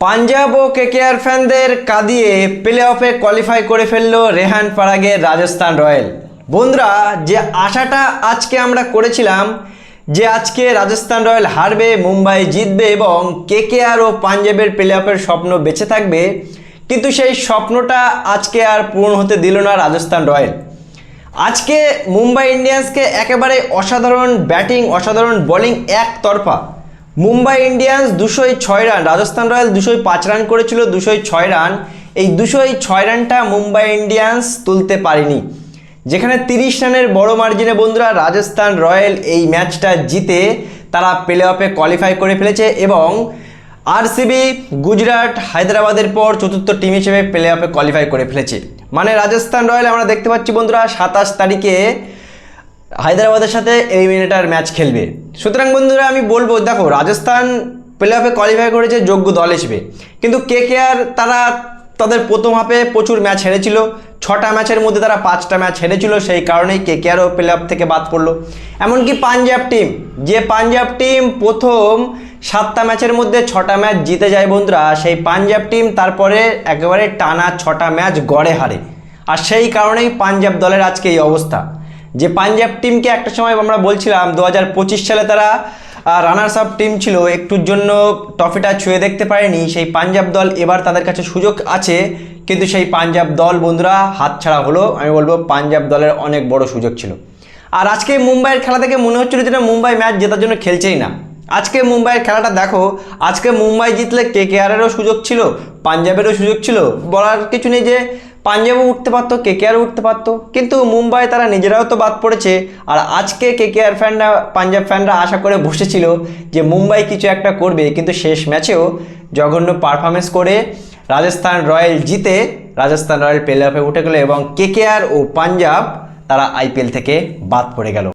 পাঞ্জাব ও KKR ফ্যানদের কাঁদিয়ে play অফে qualify করে ফেললো রেহান পারাগের রাজস্থান রয়্যাল। বন্ধুরা, যে আশাটা আজকে আমরা করেছিলাম যে আজকে রাজস্থান রয়্যাল হারবে, মুম্বাই জিতবে এবং কেকেআর ও পাঞ্জাবের প্লে অফের স্বপ্ন বেঁচে থাকবে, কিন্তু সেই স্বপ্নটা আজকে আর পূরণ হতে দিল না রাজস্থান রয়্যাল। আজকে মুম্বাই ইন্ডিয়ান্সকে একেবারে অসাধারণ ব্যাটিং, অসাধারণ বোলিং একতরফা। Mumbai Indians 206 run, Rajasthan royal 205 run করেছিল, 206 রান। এই 206 রানটা মুম্বাই ইন্ডিয়ান্স তুলতে পারেনি, যেখানে 30 রানের বড় মার্জিনে বন্ধুরা রাজস্থান রয়্যাল এই ম্যাচটা জিতে তারা প্লে অফে কোয়ালিফাই করে ফেলেছে এবং আরসিবি, গুজরাট, হায়দ্রাবাদের পর চতুর্থ টিম হিসেবে প্লে অফে কোয়ালিফাই করে ফেলেছে। মানে রাজস্থান রয়্যাল আমরা দেখতে পাচ্ছি বন্ধুরা 27 তারিখে হায়দ্রাবাদের সাথে এলিমিনেটর ম্যাচ খেলবে। সুতরাং বন্ধুরা আমি বলবো, দেখো রাজস্থান প্লে অফে কোয়ালিফাই করেছে যোগ্য দল হিসেবে, কিন্তু কেকেআর তারা তাদের প্রথম হাফে প্রচুর ম্যাচ হেরেছিল, 6টা ম্যাচের মধ্যে তারা 5টা ম্যাচ হেরেছিল, সেই কারণেই কেকেআরও প্লে অফ থেকে বাদ পড়লো। এমনকি পাঞ্জাব টিম, যে পাঞ্জাব টিম প্রথম 7টা ম্যাচের মধ্যে 6টা ম্যাচ জিতে যায় বন্ধুরা, সেই পাঞ্জাব টিম তারপরে একেবারে টানা 6টা ম্যাচ গড়ে হারে। আর সেই কারণেই পাঞ্জাব দলের আজকে এই অবস্থা। যে পাঞ্জাব টিমকে একটা সময় আমরা বলছিলাম 2025 সালে তারা রানার্স আপ টিম ছিল, একটুর জন্য ট্রফিটা ছুঁয়ে দেখতে পারেনি, সেই পাঞ্জাব দল এবার তাদের কাছে সুযোগ আছে, কিন্তু সেই পাঞ্জাব দল বন্ধুরা হাতছাড়া হলো। আমি বলবো পাঞ্জাব দলের অনেক বড় সুযোগ ছিল। আর আজকে মুম্বাইয়ের খেলা থেকে মনে হচ্ছিল যেটা মুম্বাই ম্যাচ জেতার জন্য খেলছেই না। আজকে মুম্বাইয়ের খেলাটা দেখো, আজকে মুম্বাই জিতলে কেকেআরেরও সুযোগ ছিল, পাঞ্জাবেরও সুযোগ ছিল, বলার কিছু নেই যে পাঞ্জাবও উঠতে পারতো, কেকেআরও উঠতে পারতো, কিন্তু মুম্বাই তারা নিজেরাও তো বাদ পড়েছে। আর আজকে কেকেআর ফ্যানরা, পাঞ্জাব ফ্যানরা আশা করে বসেছিল যে মুম্বাই কিছু একটা করবে, কিন্তু শেষ ম্যাচেও জঘন্য পারফরমেন্স করে রাজস্থান রয়্যাল জিতে রাজস্থান রয়্যাল প্লে অফে উঠে গেল এবং কেকেআর ও পাঞ্জাব তারা আইপিএল থেকে বাদ পড়ে গেল।